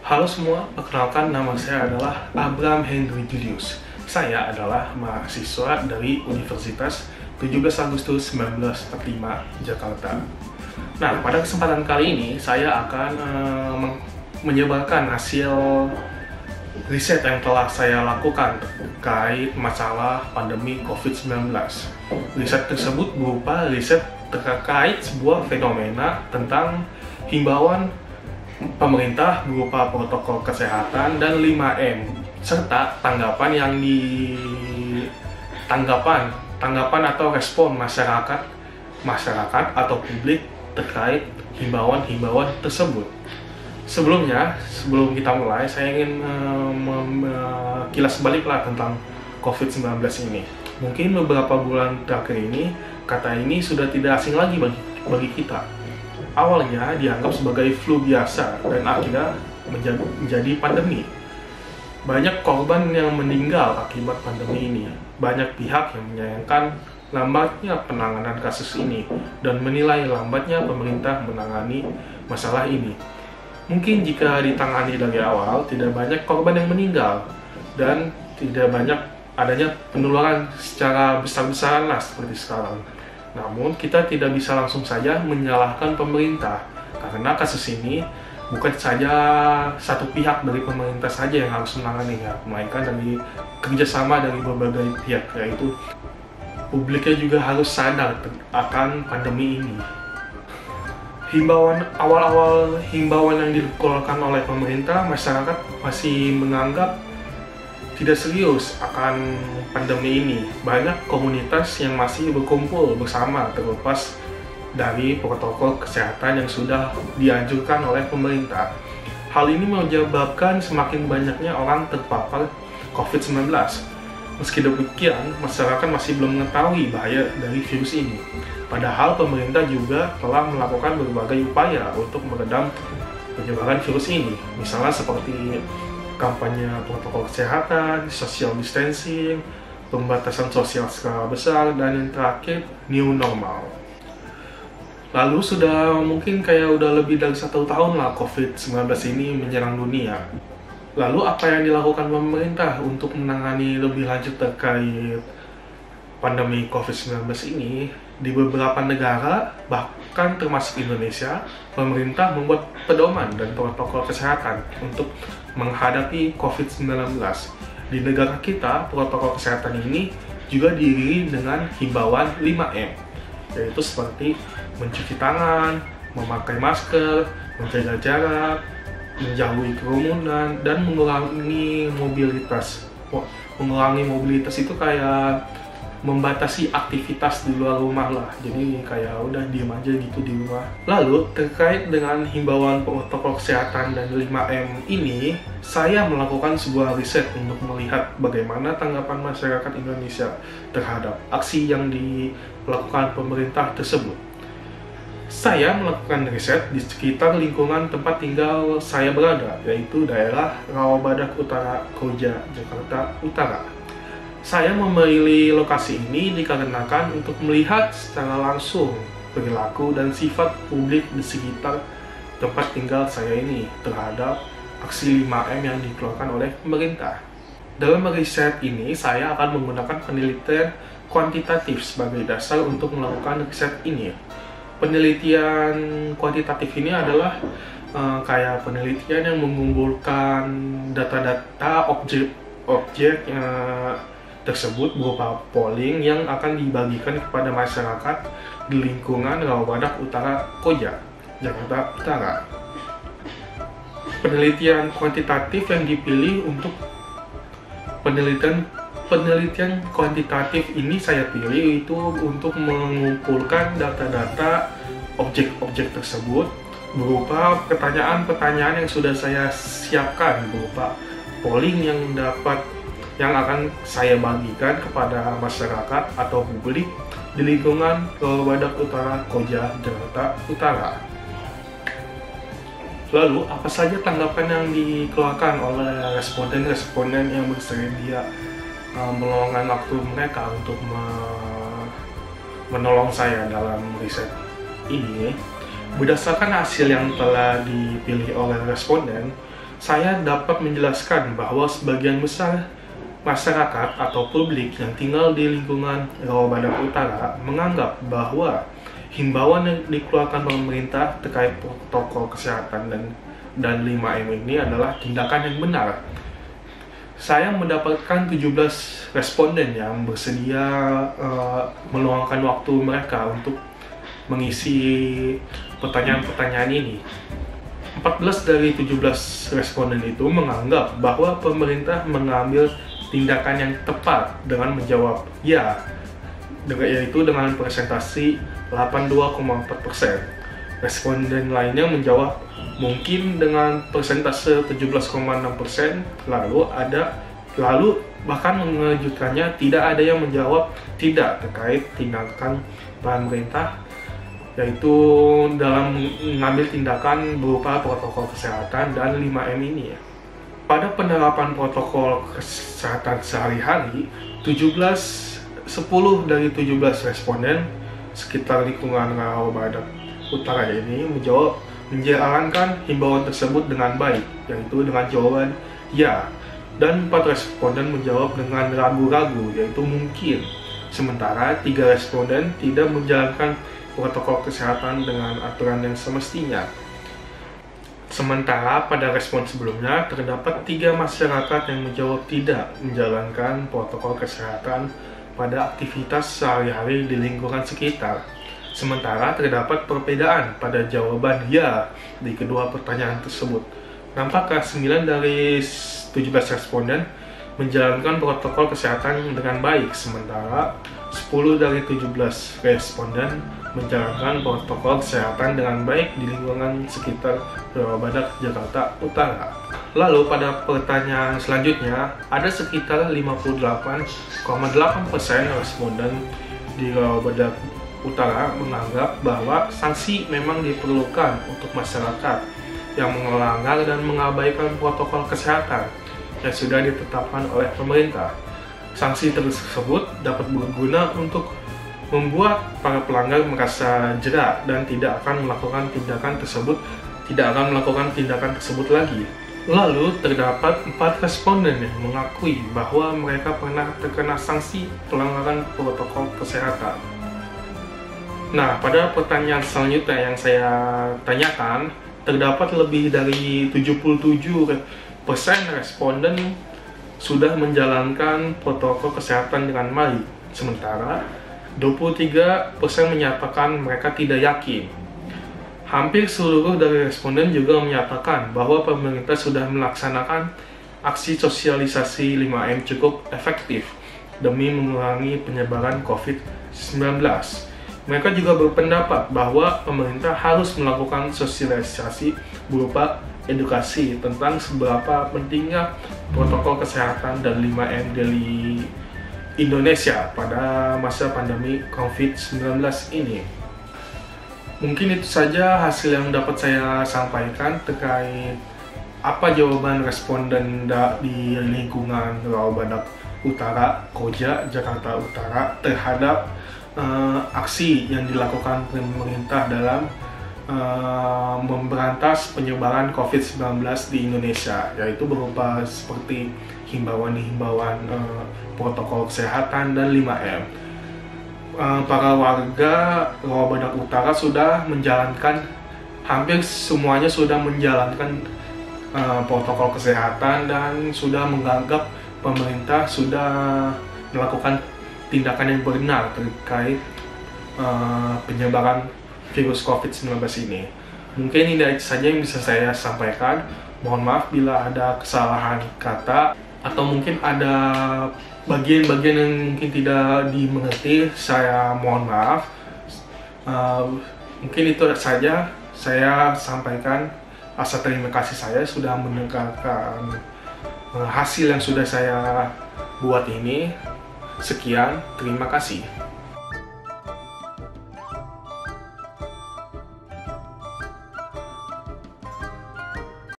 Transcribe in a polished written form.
Halo semua, perkenalkan nama saya adalah Abraham Henry Julius. Saya adalah mahasiswa dari Universitas 17 Agustus 1945 Jakarta. Nah, pada kesempatan kali ini saya akan menyebarkan hasil riset yang telah saya lakukan terkait masalah pandemi COVID-19. Riset tersebut berupa riset terkait sebuah fenomena tentang himbauan pemerintah berupa protokol kesehatan dan 5M serta tanggapan atau respon masyarakat atau publik terkait himbauan tersebut. Sebelum kita mulai, saya ingin kilas baliklah tentang COVID-19 ini. Mungkin beberapa bulan terakhir ini, kata ini sudah tidak asing lagi bagi kita. Awalnya dianggap sebagai flu biasa dan akhirnya menjadi pandemi. Banyak korban yang meninggal akibat pandemi ini. Banyak pihak yang menyayangkan lambatnya penanganan kasus ini dan menilai lambatnya pemerintah menangani masalah ini. Mungkin jika ditangani dari awal, tidak banyak korban yang meninggal dan tidak banyak adanya penularan secara besar-besaran lah seperti sekarang. Namun, kita tidak bisa langsung saja menyalahkan pemerintah, karena kasus ini bukan saja satu pihak dari pemerintah saja yang harus menanganinya, melainkan dari kerjasama dari berbagai pihak, yaitu publiknya juga harus sadar akan pandemi ini. Awal-awal himbauan yang dikeluarkan oleh pemerintah, masyarakat masih menganggap tidak serius akan pandemi ini. Banyak komunitas yang masih berkumpul bersama terlepas dari protokol kesehatan yang sudah dianjurkan oleh pemerintah. Hal ini menyebabkan semakin banyaknya orang terpapar COVID-19. Meski demikian, masyarakat masih belum mengetahui bahaya dari virus ini. Padahal pemerintah juga telah melakukan berbagai upaya untuk meredam penyebaran virus ini. Misalnya seperti kampanye protokol kesehatan, social distancing, pembatasan sosial skala besar, dan yang terakhir, new normal. Lalu mungkin udah lebih dari 1 tahun lah COVID-19 ini menyerang dunia. Lalu apa yang dilakukan pemerintah untuk menangani lebih lanjut terkait pandemi COVID-19 ini? Di beberapa negara, bahkan termasuk Indonesia, pemerintah membuat pedoman dan protokol kesehatan untuk menghadapi COVID-19. Di negara kita, protokol kesehatan ini juga diiringi dengan himbauan 5M, yaitu seperti mencuci tangan, memakai masker, menjaga jarak, menjauhi kerumunan, dan mengurangi mobilitas. Mengurangi mobilitas itu kayak membatasi aktivitas di luar rumah lah, jadi udah diem aja gitu di rumah. Lalu terkait dengan himbauan protokol kesehatan dan 5M ini, saya melakukan sebuah riset untuk melihat bagaimana tanggapan masyarakat Indonesia terhadap aksi yang dilakukan pemerintah tersebut. Saya melakukan riset di sekitar lingkungan tempat tinggal saya berada, yaitu daerah Rawabadak Utara, Koja, Jakarta Utara. Saya memilih lokasi ini dikarenakan untuk melihat secara langsung perilaku dan sifat publik di sekitar tempat tinggal saya ini terhadap aksi 5M yang dikeluarkan oleh pemerintah. Dalam riset ini, saya akan menggunakan penelitian kuantitatif sebagai dasar untuk melakukan riset ini. Penelitian kuantitatif ini adalah penelitian yang mengumpulkan data-data objek tersebut berupa polling yang akan dibagikan kepada masyarakat di lingkungan Rawabadak Utara Koja, Jakarta Utara. Penelitian kuantitatif yang dipilih untuk penelitian kuantitatif ini saya pilih itu untuk mengumpulkan data-data objek-objek tersebut berupa pertanyaan-pertanyaan yang sudah saya siapkan berupa polling yang akan saya bagikan kepada masyarakat atau publik di lingkungan Rawabadak Utara Koja, Jakarta Utara. Lalu, apa saja tanggapan yang dikeluarkan oleh responden yang bersedia meluangkan waktu mereka untuk menolong saya dalam riset ini? Berdasarkan hasil yang telah dipilih oleh responden, saya dapat menjelaskan bahwa sebagian besar masyarakat atau publik yang tinggal di lingkungan Rawabadak Utara menganggap bahwa himbauan yang dikeluarkan pemerintah terkait protokol kesehatan dan 5M ini adalah tindakan yang benar. Saya mendapatkan 17 responden yang bersedia meluangkan waktu mereka untuk mengisi pertanyaan-pertanyaan ini. 14 dari 17 responden itu menganggap bahwa pemerintah mengambil tindakan yang tepat dengan menjawab ya, yaitu dengan presentasi 82,4%. Responden lainnya menjawab mungkin dengan persentase 17,6%, lalu bahkan mengejutkannya tidak ada yang menjawab tidak terkait tindakan pemerintah, yaitu dalam mengambil tindakan berupa protokol kesehatan dan 5M ini ya. Pada penerapan protokol kesehatan sehari-hari, 10 dari 17 responden sekitar lingkungan Rawabadak Utara ini menjalankan himbauan tersebut dengan baik, yaitu dengan jawaban ya, dan 4 responden menjawab dengan ragu-ragu, yaitu mungkin. Sementara 3 responden tidak menjalankan protokol kesehatan dengan aturan yang semestinya. Sementara pada respon sebelumnya terdapat 3 masyarakat yang menjawab tidak menjalankan protokol kesehatan pada aktivitas sehari-hari di lingkungan sekitar. Sementara terdapat perbedaan pada jawaban ya di kedua pertanyaan tersebut. Nampaknya 9 dari 17 responden menjalankan protokol kesehatan dengan baik, sementara 10 dari 17 responden menjalankan protokol kesehatan dengan baik di lingkungan sekitar Rawabadak, Jakarta Utara. Lalu pada pertanyaan selanjutnya, ada sekitar 58,8% responden di Rawabadak Utara menganggap bahwa sanksi memang diperlukan untuk masyarakat yang melanggar dan mengabaikan protokol kesehatan yang sudah ditetapkan oleh pemerintah. Sanksi tersebut dapat berguna untuk membuat para pelanggar merasa jera dan tidak akan melakukan tindakan tersebut lagi. Lalu terdapat 4 responden yang mengakui bahwa mereka pernah terkena sanksi pelanggaran protokol kesehatan. Nah, pada pertanyaan selanjutnya yang saya tanyakan, terdapat lebih dari 77% responden sudah menjalankan protokol kesehatan dengan baik, sementara 23% menyatakan mereka tidak yakin. Hampir seluruh dari responden juga menyatakan bahwa pemerintah sudah melaksanakan aksi sosialisasi 5M cukup efektif demi mengurangi penyebaran COVID-19. Mereka juga berpendapat bahwa pemerintah harus melakukan sosialisasi berupa edukasi tentang seberapa pentingnya protokol kesehatan dan 5M di Indonesia pada masa pandemi COVID-19 ini. Mungkin itu saja hasil yang dapat saya sampaikan terkait apa jawaban responden di lingkungan Rawabadak Utara, Koja, Jakarta Utara terhadap aksi yang dilakukan pemerintah dalam memberantas penyebaran COVID-19 di Indonesia, yaitu berupa seperti himbauan-himbauan protokol kesehatan dan 5M. Para warga Rawabadak Utara sudah menjalankan, hampir semuanya sudah menjalankan protokol kesehatan dan sudah menganggap pemerintah sudah melakukan tindakan yang benar terkait penyebaran virus COVID-19 ini. Mungkin ini saja yang bisa saya sampaikan. Mohon maaf bila ada kesalahan kata atau mungkin ada bagian-bagian yang mungkin tidak dimengerti. Saya mohon maaf. Mungkin itu saja saya sampaikan. Rasa terima kasih saya sudah mendengarkan hasil yang sudah saya buat ini. Sekian, terima kasih.